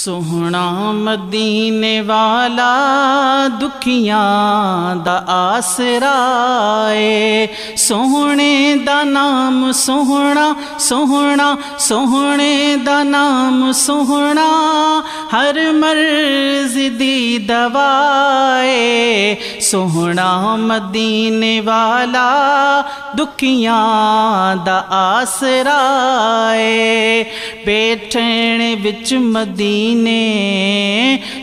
सोहना मदीने वाला दुखियां दा आसरा है। सोहने दा नाम सोहना सोहना सोहने दा नाम सोहना हर मर्ज़ दी दवा है। सोहना मदीने वाला दुखियां दा आसरा है। बैठण विच मदीने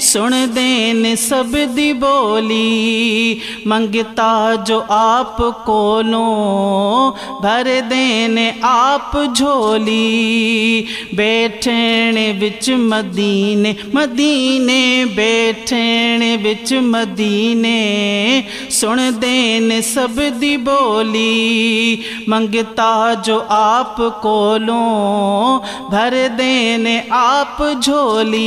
सुन देन सब दी बोली, मंगता जो आप कोलों भर देन आप झोली। बैठण विच मदीने मदीने बैठण विच मदीने सुन देन सब दी बोली, मंगता जो आप कोलों भर देन आप झोली।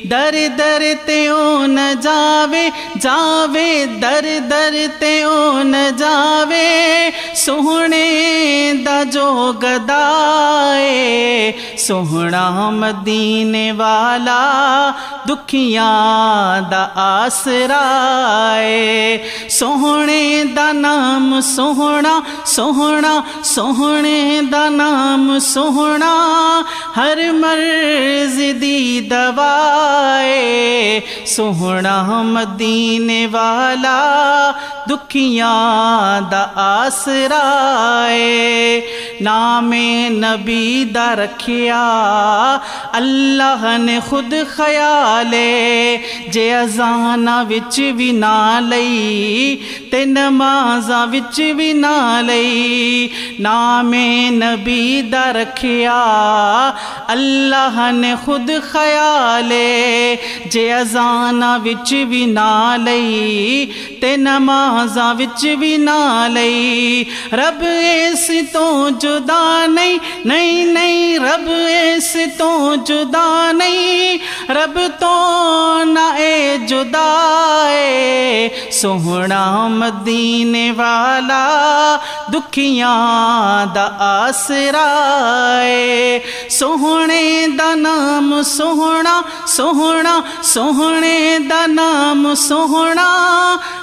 दर दर ते ओ न जावे जावे दर दर ते ओ न जावे, सोहने दा जो गदाए। सोहना मदीने वाला दुखियां दा आसरा है। सोहने दा नाम सोहना सोहना सोहने दा नाम सोहना हर मर्ज़ दी दवाए। सोहना मदीने वाला दुखियां दा आसरा है। नामे नबी दा रखिया अल्लाह ने खुद ख्याले, जे अज़ाना विच भी ना लई ते नमाज़ा विच भी ना लई। नामे नबी दा रखिया अल्लाह ने खुद ख्याले, जे अज़ाना विच भी ना लई ते नमाज़ा विच भी ना लई। रब इस तो जुदा नहीं नहीं नहीं, रब इस तो जुदा नहीं, रब तो ना ए जुदा है। सोहना मदीने वाला दुखियां दा आसरा है। सोहने दा नाम सोहना सोहना सोहने दा नाम सोहना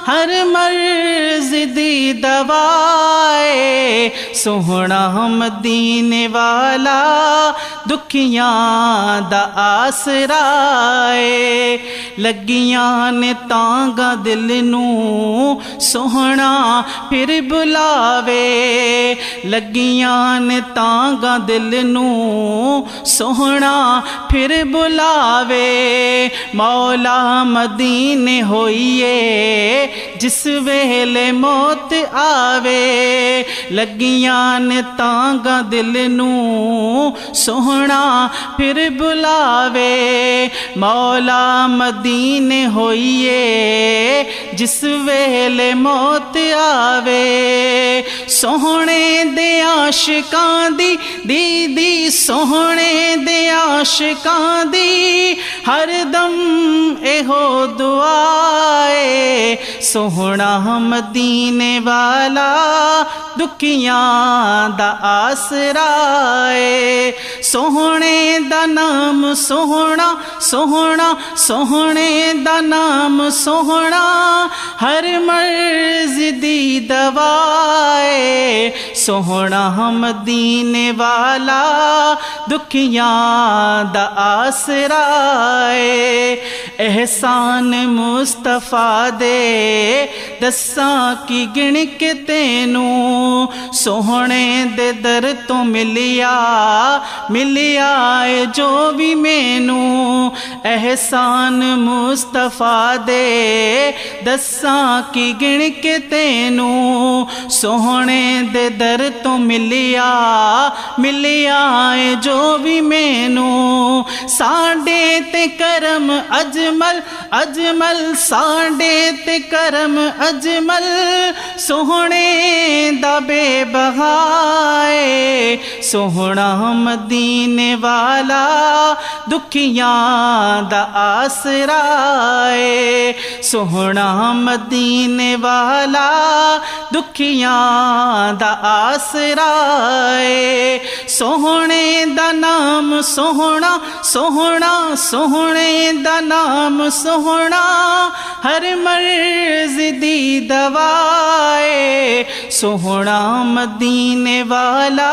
हर मर्ज़ दी दवाए। सोहना मदीने वाला दुखियां दा आसरा है। लगियां ने तांगा दिल नू सोहना फिर बुलावे, लगियां ने तांगा दिल नू सोहना फिर बुलावे। मौला मदीने होइए जिस वेले मौत आवे, लगियां ने तांगा दिल नू सोहना फिर बुलावे। मौला मदीने होइए जिस वेले मौत आवे। सोहने दे आशिकां दी दीदी सोहने दे आशिकां दी हर दम एहो दुआए। सोहना मदीने वाला दुखियां दा आसरा है। सोहने दा नाम सोहना सोहना सोहने दा नाम सोहना हर मर्ज़ दी दवाए। सोहना मदीने वाला दुखियां दा आसरा है। एहसान मुस्तफा दे दस्सां की गिण के तेनू, सोहने दे दर तो मिलिया मिलिया है जो भी मैनू। एहसान मुस्तफा दे दस्सां की गिण के तेनू, सोहने दे दर तो मिलिया मिलिया है जो भी मैनू। साडे ते करम अजमल अजमल साडे ते करम अजमल, सोहने दा बेबहाए। सोहना मदीने वाला दुखियां दा आसरा है। सोहना मदीने वाला दुखियां दा आसरा है। सोहणे दा नाम सोहना सोहना, सोहणे दा नाम सोहना, हर मर्ज दी दवाए। सोहना मदीने वाला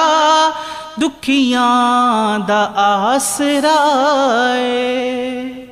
दुखियां दा आसरा है।